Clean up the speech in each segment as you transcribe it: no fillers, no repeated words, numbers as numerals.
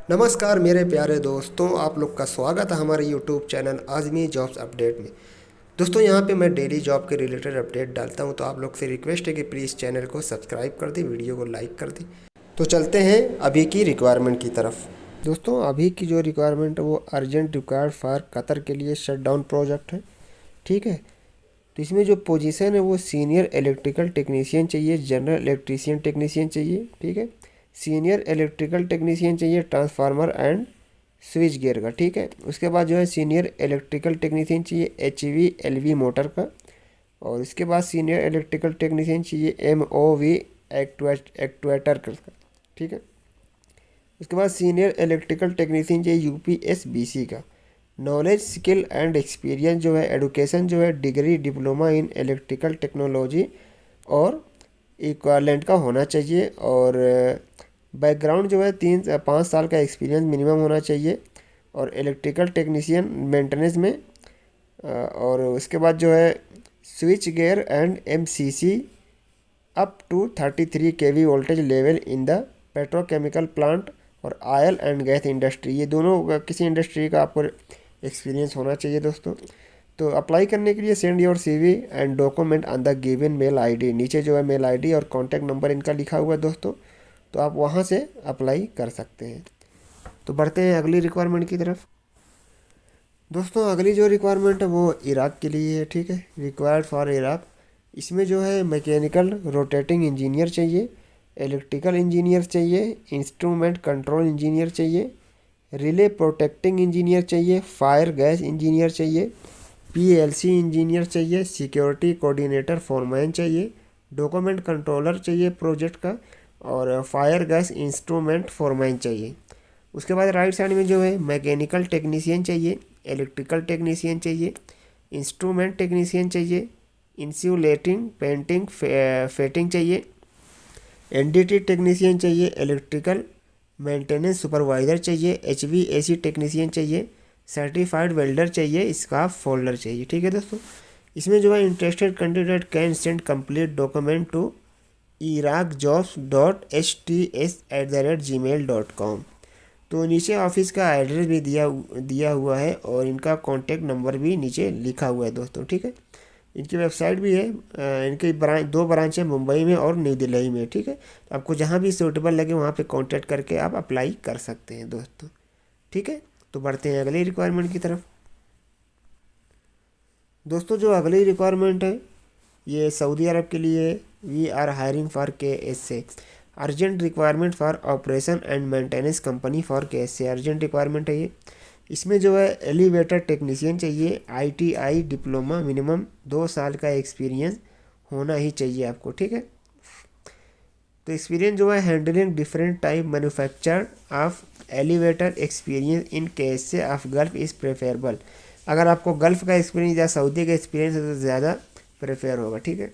नमस्कार मेरे प्यारे दोस्तों, आप लोग का स्वागत है हमारे YouTube channel Azmi jobs update में। दोस्तों यहाँ पे मैं डेली जॉब के रिलेटेड अपडेट डालता हूँ, तो आप लोग से रिक्वेस्ट है कि प्लीज़ चैनल को सब्सक्राइब कर दें, वीडियो को लाइक कर दें। तो चलते हैं अभी की रिक्वायरमेंट की तरफ। दोस्तों अभी की जो रिक्वायरमेंट है वो अर्जेंट रिक्वायर्ड फॉर कतर के लिए शटडाउन प्रोजेक्ट है। ठीक है, तो इसमें जो पोजीशन है वो सीनियर इलेक्ट्रिकल टेक्नीशियन चाहिए, जनरल इलेक्ट्रीशियन टेक्नीशियन चाहिए। ठीक है, सीनियर इलेक्ट्रिकल टेक्नीशियन चाहिए ट्रांसफार्मर एंड स्विच गियर का। ठीक है, उसके बाद जो है सीनियर इलेक्ट्रिकल टेक्नीशियन चाहिए HV LV मोटर का। और उसके बाद सीनियर इलेक्ट्रिकल टेक्नीशियन चाहिए MOV एक्टुएटर का। ठीक है, उसके बाद सीनियर इलेक्ट्रिकल टेक्नीशियन चाहिए UPSBC का। नॉलेज स्किल एंड एक्सपीरियंस जो है एडुकेशन जो है degree diploma in electrical technology और इक्वालेंट का होना चाहिए। और बैकग्राउंड जो है 3 5 साल का एक्सपीरियंस मिनिमम होना चाहिए और इलेक्ट्रिकल टेक्नीशियन मेंटेनेंस में। और उसके बाद जो है switch gear and MCC up to 33 kV voltage level in the petrochemical plant और ऑयल एंड गैस इंडस्ट्री। ये दोनों किसी इंडस्ट्री का आपको एक्सपीरियंस होना चाहिए दोस्तों। तो अप्लाई करने के लिए send your CV and document on the given mail ID। नीचे जो है मेल ID और कॉन्टैक्ट नंबर इनका लिखा हुआ है दोस्तों, तो आप वहाँ से अप्लाई कर सकते हैं। तो बढ़ते हैं अगली रिक्वायरमेंट की तरफ। दोस्तों अगली जो रिक्वायरमेंट है वो इराक के लिए है। ठीक है, रिक्वायर्ड फॉर इराक। इसमें जो है मैकेनिकल रोटेटिंग इंजीनियर चाहिए, इलेक्ट्रिकल इंजीनियर चाहिए, इंस्ट्रूमेंट कंट्रोल इंजीनियर चाहिए, रिले प्रोटेक्टिंग इंजीनियर चाहिए, फायर गैस इंजीनियर चाहिए, PLC इंजीनियर चाहिए, सिक्योरिटी कोऑर्डिनेटर फॉरमैन चाहिए, डॉक्यूमेंट कंट्रोलर चाहिए प्रोजेक्ट का, और फायर गैस इंस्ट्रूमेंट फॉरमैन चाहिए। उसके बाद राइट साइड में जो है मैकेनिकल टेक्नीशियन चाहिए, इलेक्ट्रिकल टेक्नीशियन चाहिए, इंस्ट्रूमेंट टेक्नीशियन चाहिए, इंसुलेटिंग पेंटिंग फिटिंग चाहिए, NDT टेक्नीशियन चाहिए, इलेक्ट्रिकल मेंटेनेंस सुपरवाइज़र चाहिए, HVAC टेक्नीशियन चाहिए, सर्टिफाइड वेल्डर चाहिए, इसका फोल्डर चाहिए। ठीक है दोस्तों, इसमें जो है interested candidate can send complete document to iraqjobs.sts@gmail.com। तो नीचे ऑफिस का एड्रेस भी दिया हुआ है और इनका कॉन्टैक्ट नंबर भी नीचे लिखा हुआ है दोस्तों। ठीक है, इनकी वेबसाइट भी है। इनकी दो ब्रांच है, मुंबई में और न्यू दिल्ली में। ठीक है, तो आपको जहाँ भी सूटेबल लगे वहाँ पे कांटेक्ट करके आप अप्लाई कर सकते हैं दोस्तों। ठीक है, तो बढ़ते हैं अगली रिक्वायरमेंट की तरफ। दोस्तों जो अगली रिक्वायरमेंट है ये सऊदी अरब के लिए। We are hiring for KSA, urgent requirement for operation and maintenance company for KSA, urgent requirement है ये। इसमें जो है एलिवेटर टेक्नीशियन चाहिए, ITI डिप्लोमा, मिनिमम 2 साल का एक्सपीरियंस होना ही चाहिए आपको। ठीक है, तो एक्सपीरियंस जो है handling different type manufacture of elevator experience in KSA of gulf is preferable. अगर आपको गल्फ का एक्सपीरियंस या सऊदी का एक्सपीरियंस है तो ज़्यादा प्रेफर होगा। ठीक है,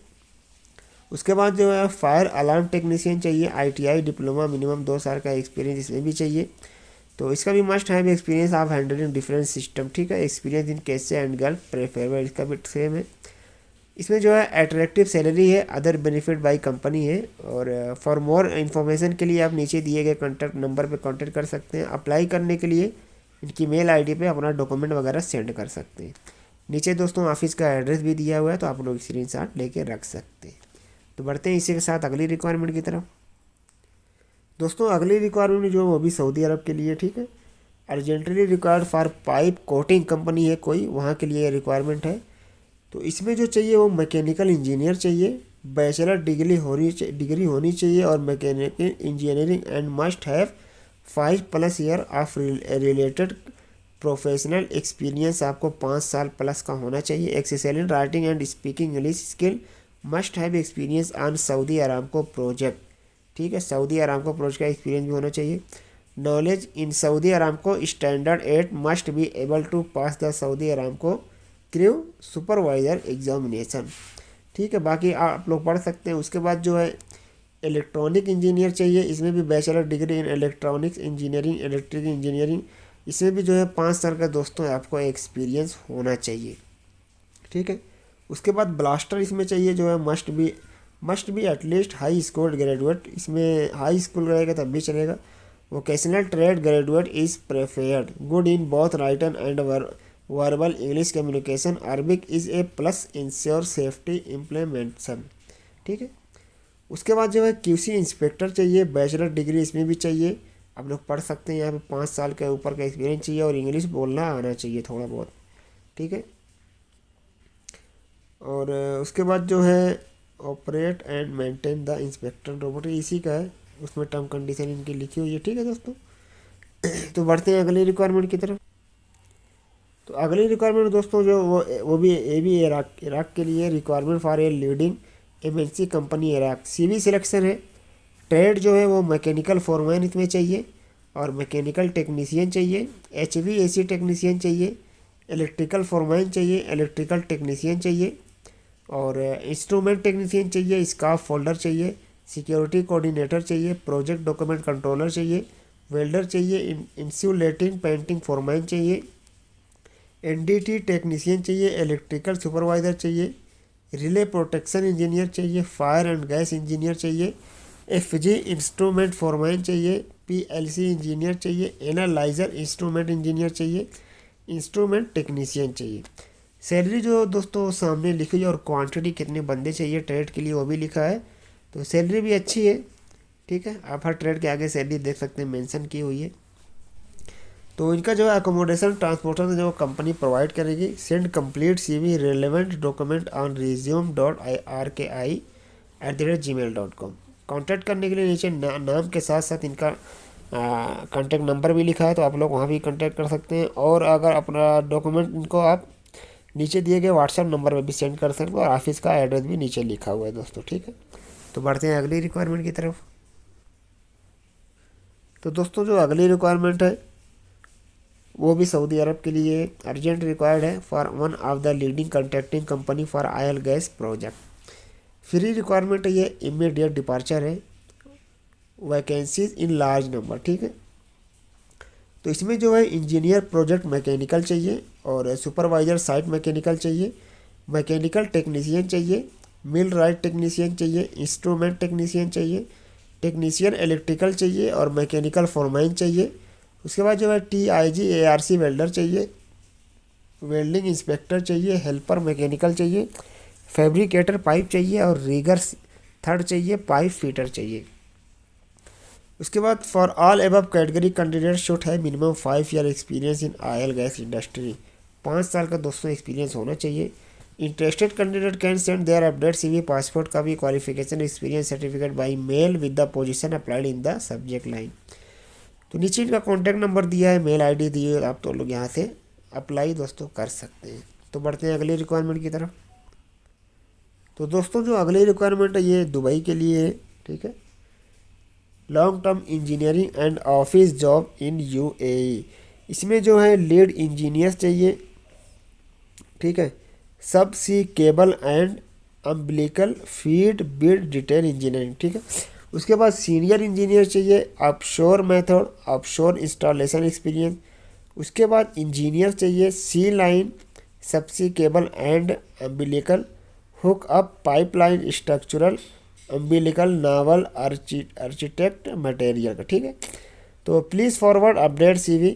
उसके बाद जो है फायर अलार्म टेक्नीशियन चाहिए, ITI डिप्लोमा, मिनिमम 2 साल का एक्सपीरियंस इसमें भी चाहिए। तो इसका भी मस्ट है experience of handling different system. ठीक है, experience in KSA and gulf preferable, इसका भी सेम है। इसमें जो है अट्रैक्टिव सैलरी है, अदर बेनिफिट बाई कंपनी है। और फॉर मोर इन्फॉर्मेशन के लिए आप नीचे दिए गए कॉन्टैक्ट नंबर पे कांटेक्ट कर सकते हैं। अप्लाई करने के लिए इनकी मेल ID पे अपना डॉक्यूमेंट वगैरह सेंड कर सकते हैं। नीचे दोस्तों ऑफिस का एड्रेस भी दिया हुआ है, तो आप लोग स्क्रीनशॉट लेके रख सकते हैं। तो बढ़ते हैं इसी के साथ अगली रिक्वायरमेंट की तरफ। दोस्तों अगली रिक्वायरमेंट जो वो भी सऊदी अरब के लिए। ठीक है, urgently required for pipe coating company है कोई, वहाँ के लिए रिक्वायरमेंट है। तो इसमें जो चाहिए वो मैकेनिकल इंजीनियर चाहिए, बैचलर डिग्री होनी चाहिए और mechanical engineering and must have 5+ year of related professional experience. आपको 5 साल प्लस का होना चाहिए। Excellent writing and speaking English skill, must have experience on Saudi Aramco project. ठीक है, सऊदी अरामको प्रोजेक्ट का एक्सपीरियंस भी होना चाहिए। Knowledge in Saudi Aramco standard 8, must be able to pass the Saudi Aramco crew supervisor examination. ठीक है, बाकी आप लोग पढ़ सकते हैं। उसके बाद जो है इलेक्ट्रॉनिक इंजीनियर चाहिए, इसमें भी bachelor degree in electronics engineering, electric engineering, इसमें भी जो है 5 साल का दोस्तों आपको एक्सपीरियंस होना चाहिए। ठीक है, उसके बाद ब्लास्टर इसमें चाहिए जो है must be at least high school graduate. इसमें हाई स्कूल रहेगा तब भी चलेगा। Vocational trade graduate is preferred, good in both written and verbal English communication, Arabic is a plus, ensure safety implementation. ठीक है। उसके बाद जो है क्यूसी इंस्पेक्टर चाहिए, बैचलर डिग्री इसमें भी चाहिए, आप लोग पढ़ सकते हैं। यहाँ पे 5 साल के ऊपर का एक्सपीरियंस चाहिए और इंग्लिश बोलना आना चाहिए थोड़ा बहुत। ठीक है। और उसके बाद जो है operate and maintain the inspector robot, इसी का है, उसमें टर्म कंडीशन इनकी लिखी हुई है। ठीक है दोस्तों। तो बढ़ते हैं अगली रिक्वायरमेंट की तरफ। तो अगली रिक्वायरमेंट दोस्तों जो वो भी इराक के लिए requirement for a leading MNC company Iraq, CV selection है। ट्रेड जो है वो मैकेनिकल फोरमैन इसमें चाहिए और मैकेनिकल टेक्नीशियन चाहिए, HVAC टेक्नीशियन चाहिए, इलेक्ट्रिकल फोरमैन चाहिए, इलेक्ट्रिकल टेक्नीशियन चाहिए और इंस्ट्रूमेंट टेक्नीशियन चाहिए, स्काफ फोल्डर चाहिए, सिक्योरिटी कोऑर्डिनेटर चाहिए, प्रोजेक्ट डॉक्यूमेंट कंट्रोलर चाहिए, वेल्डर चाहिए, इंसुलेटिंग पेंटिंग फोरमैन चाहिए, NDT टेक्नीशियन चाहिए, इलेक्ट्रिकल सुपरवाइज़र चाहिए, रिले प्रोटेक्शन इंजीनियर चाहिए, फायर एंड गैस इंजीनियर चाहिए, FG इंस्ट्रूमेंट फोरमैन चाहिए, PLC इंजीनियर चाहिए, एनालाइजर इंस्ट्रूमेंट इंजीनियर चाहिए, इंस्ट्रूमेंट टेक्नीशियन चाहिए। सैलरी जो दोस्तों सामने लिखी हुई है और क्वांटिटी कितने बंदे चाहिए ट्रेड के लिए वो भी लिखा है, तो सैलरी भी अच्छी है। ठीक है। आप हर ट्रेड के आगे सैलरी देख सकते हैं, मेंशन की हुई है। तो इनका जो है अकोमोडेशन ट्रांसपोर्टेशन जो कंपनी प्रोवाइड करेगी। Send complete CV relevant document on resume.rki@gmail.com। Contact करने के लिए नीचे नाम के साथ साथ इनका कॉन्टैक्ट नंबर भी लिखा है, तो आप लोग वहाँ भी कॉन्टैक्ट कर सकते हैं। और अगर अपना डॉक्यूमेंट इनको आप नीचे दिए गए व्हाट्सएप नंबर पर भी सेंड कर सकते हैं और ऑफिस का एड्रेस भी नीचे लिखा हुआ है दोस्तों। ठीक है। तो बढ़ते हैं अगली रिक्वायरमेंट की तरफ। तो दोस्तों जो अगली रिक्वायरमेंट है वो भी सऊदी अरब के लिए अर्जेंट रिक्वायर्ड है for one of the leading contracting company for oil gas project. Free requirement है ये, इमीडिएट डिपार्चर है, वैकेंसीज इन लार्ज नंबर। ठीक है। तो इसमें जो है इंजीनियर प्रोजेक्ट मैकेनिकल चाहिए और सुपरवाइजर साइट मैकेनिकल चाहिए, मैकेनिकल टेक्नीशियन चाहिए, मिल राइट टेक्नीशियन चाहिए, इंस्ट्रूमेंट टेक्नीशियन चाहिए, टेक्नीशियन इलेक्ट्रिकल चाहिए और मैकेनिकल फोरमैन चाहिए। उसके बाद जो है TIG ARC वेल्डर चाहिए, वेल्डिंग इंस्पेक्टर चाहिए, हेल्पर मैकेनिकल चाहिए, फैब्रिकेटर पाइप चाहिए और रिगर थर्ड चाहिए, पाइप फिटर चाहिए। उसके बाद for all above category candidate should है minimum 5 year experience in oil gas industry, 5 साल का दोस्तों एक्सपीरियंस होना चाहिए। Interested candidate can send their update CV, passport का भी qualification experience certificate by mail with the position applied in the subject line. तो नीचे इनका कॉन्टैक्ट नंबर दिया है, मेल ID दी है, आप तो लोग यहाँ से अप्लाई दोस्तों कर सकते हैं। तो बढ़ते हैं अगली रिक्वायरमेंट की तरफ। तो दोस्तों जो अगली रिक्वायरमेंट है ये दुबई के लिए है। ठीक है। Long term engineering and office job in UAE, इसमें जो है लीड इंजीनियर चाहिए। ठीक है। Subsea cable and umbilical feed build detail engineering. ठीक है। उसके बाद सीनियर इंजीनियर चाहिए, offshore method, offshore installation experience. उसके बाद इंजीनियर चाहिए sea line, subsea cable and umbilical, hook up pipeline, structural umbilical, naval architect material का। ठीक है। तो please forward update CV,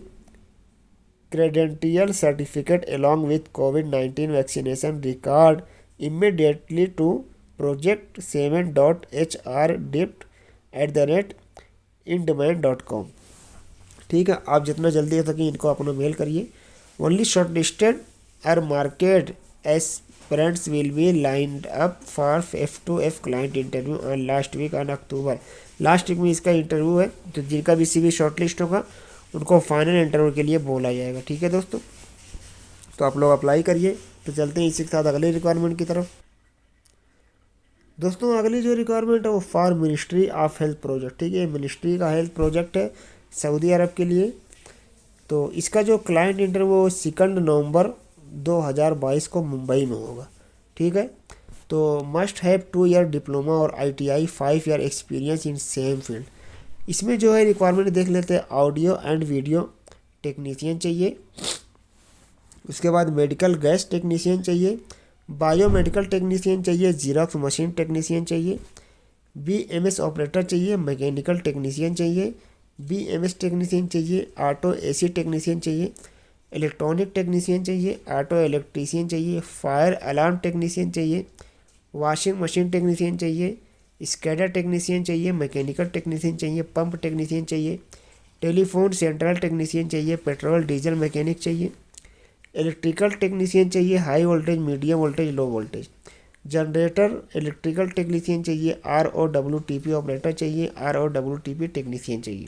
credential certificate along with COVID-19 vaccination record immediately to project7.hrdipt@indemand.com। ठीक है। आप जितना जल्दी हो सके इनको अपना मेल करिए। Only short listed are market aspirants will be lined up for F2F client interview on last week on October. Last week में इसका इंटरव्यू है, तो जिनका भी CV शॉर्ट लिस्ट होगा उनको फाइनल इंटरव्यू के लिए बोला जाएगा। ठीक है दोस्तों। तो आप लोग अप्लाई करिए। तो चलते हैं इसी के साथ अगली रिक्वायरमेंट की तरफ। दोस्तों अगली जो रिक्वायरमेंट है वो for ministry of health project. ठीक है। मिनिस्ट्री का हेल्थ प्रोजेक्ट है सऊदी अरब के लिए। तो इसका जो क्लाइंट इंटरव्यू 2 नवंबर 2022 को मुंबई में होगा। ठीक है। तो मस्ट हैव 2 ईयर डिप्लोमा और ITI 5 year experience in same field. इसमें जो है रिक्वायरमेंट देख लेते हैं। ऑडियो एंड वीडियो टेक्नीशियन चाहिए। उसके बाद मेडिकल गैस टेक्नीशियन चाहिए, बायोमेडिकल टेक्नीशियन चाहिए, जीरोक्स मशीन टेक्नीशियन चाहिए, BMS ऑपरेटर चाहिए, मैकेनिकल टेक्नीशियन चाहिए, BMS टेक्नीशियन चाहिए, ऑटो AC टेक्नीशियन चाहिए, इलेक्ट्रॉनिक टेक्नीशियन चाहिए, ऑटो इलेक्ट्रीशियन चाहिए, फायर अलार्म टेक्नीशियन चाहिए, वॉशिंग मशीन टेक्नीशियन चाहिए, स्कैडर टेक्नीशियन चाहिए, मैकेनिकल टेक्नीशियन चाहिए, पंप टेक्नीशियन चाहिए, टेलीफोन सेंट्रल टेक्नीशियन चाहिए, पेट्रोल डीजल मैकेनिक चाहिए, इलेक्ट्रिकल टेक्नीशियन चाहिए, high voltage medium voltage low voltage, generator electrical technician चाहिए, ROWTP ऑपरेटर चाहिए, ROWTP टेक्नीशियन चाहिए,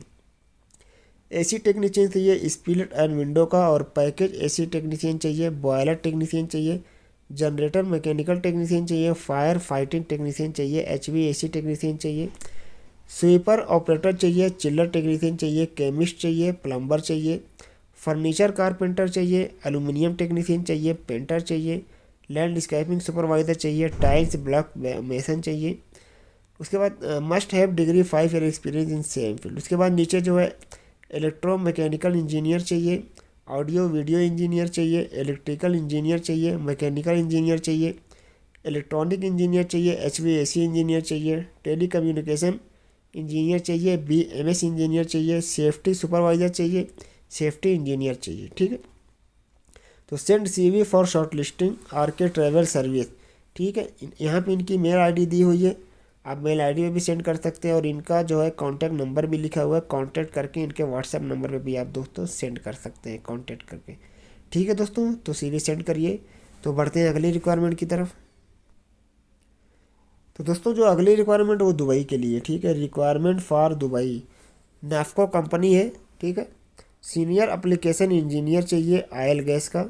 AC टेक्नीशियन चाहिए स्प्लिट एंड विंडो का और पैकेज AC टेक्नीशियन चाहिए, बॉयलर टेक्नीशियन चाहिए, जनरेटर मैकेनिकल टेक्नीशियन चाहिए, फायर फाइटिंग टेक्नीशियन चाहिए, HVAC टेक्नीशियन चाहिए, स्वीपर ऑपरेटर चाहिए, चिल्लर टेक्नीशियन चाहिए, केमिस्ट चाहिए, प्लम्बर चाहिए, फर्नीचर कारपेंटर चाहिए, एल्यूमिनियम टेक्नीशियन चाहिए, पेंटर चाहिए, लैंडस्केपिंग सुपरवाइज़र चाहिए, टाइल्स ब्लॉक मेसन चाहिए। उसके बाद must have degree 5 year experience in same field. उसके बाद नीचे जो है इलेक्ट्रो मैकेनिकल इंजीनियर चाहिए, ऑडियो वीडियो इंजीनियर चाहिए, इलेक्ट्रिकल इंजीनियर चाहिए, मैकेनिकल इंजीनियर चाहिए, इलेक्ट्रॉनिक इंजीनियर चाहिए, HVAC इंजीनियर चाहिए, टेली कम्युनिकेशन इंजीनियर चाहिए, BMS इंजीनियर चाहिए, सेफ्टी सुपरवाइज़र चाहिए, सेफ्टी इंजीनियर चाहिए। ठीक है, तो send CV for short listing RK travel service. ठीक है, यहाँ पे इनकी मेल ID दी हुई है, आप मेल ID में भी सेंड कर सकते हैं और इनका जो है कॉन्टैक्ट नंबर भी लिखा हुआ है, कॉन्टैक्ट करके इनके WhatsApp नंबर पे भी आप दोस्तों सेंड कर सकते हैं कॉन्टैक्ट करके। ठीक है दोस्तों, तो CV सेंड करिए। तो बढ़ते हैं अगली रिक्वायरमेंट की तरफ। तो दोस्तों जो अगली रिक्वायरमेंट वो दुबई के लिए। ठीक है, requirement for Dubai, NAFFCO company है। ठीक है, सीनियर एप्लीकेशन इंजीनियर चाहिए ऑयल गैस का।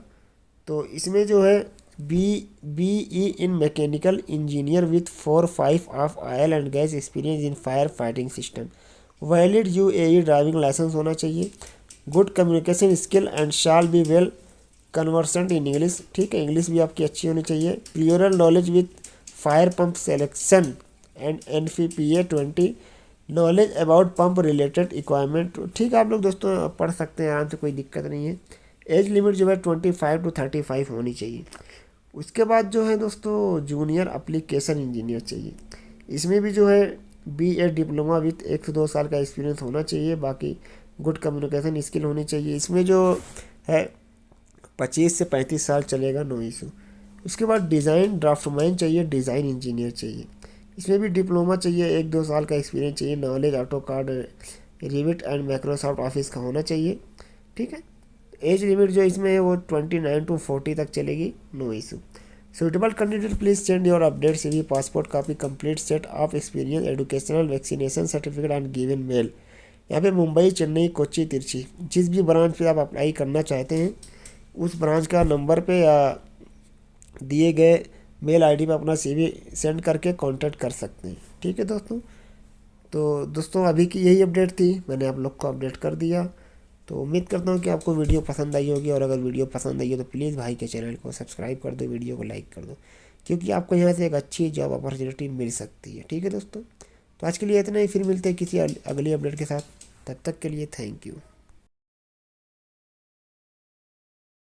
तो इसमें जो है BE in mechanical engineer with 4-5 of oil and gas experience in fire fighting system, valid UAE driving licence होना चाहिए, good communication skill and shall be well conversant in English. ठीक है, इंग्लिश भी आपकी अच्छी होनी चाहिए, clear knowledge with fire pump selection and NFPA 20, knowledge about pump related इक्वायरमेंट। ठीक है, आप लोग दोस्तों पढ़ सकते हैं आराम से, कोई दिक्कत नहीं है। एज लिमिट जो है 25 to 35 होनी चाहिए। उसके बाद जो है दोस्तों जूनियर एप्लीकेशन इंजीनियर चाहिए। इसमें भी जो है BA डिप्लोमा विथ 1 से 2 साल का एक्सपीरियंस होना चाहिए, बाकी गुड कम्युनिकेशन स्किल होनी चाहिए। इसमें जो है 25 से 35 साल चलेगा, नो इशू। उसके बाद डिज़ाइन ड्राफ्टमैन चाहिए, डिज़ाइन इंजीनियर चाहिए। इसमें भी डिप्लोमा चाहिए, 1-2 साल का एक्सपीरियंस चाहिए, knowledge AutoCAD rivet and Microsoft office का होना चाहिए। ठीक है, एज लिमिट जो इसमें है वो 29 to 40 तक चलेगी, no issue. Suitable candidate please send your update CV, passport copy, complete set of experience, educational vaccination certificate and given mail. यहाँ पे मुंबई, चेन्नई, कोच्चि, तिरची, जिस भी ब्रांच पे आप अप्लाई करना चाहते हैं उस ब्रांच का नंबर पे या दिए गए मेल ID पे अपना CV सेंड करके कांटेक्ट कर सकते हैं। ठीक है दोस्तों, तो दोस्तों अभी की यही अपडेट थी, मैंने आप लोग को अपडेट कर दिया। तो उम्मीद करता हूँ कि आपको वीडियो पसंद आई होगी, और अगर वीडियो पसंद आई हो तो प्लीज़ भाई के चैनल को सब्सक्राइब कर दो, वीडियो को लाइक कर दो, क्योंकि आपको यहाँ से एक अच्छी जॉब अपॉर्चुनिटी मिल सकती है। ठीक है दोस्तों, तो आज के लिए इतना ही, फिर मिलते हैं किसी अगली अपडेट के साथ। तब तक के लिए थैंक यू।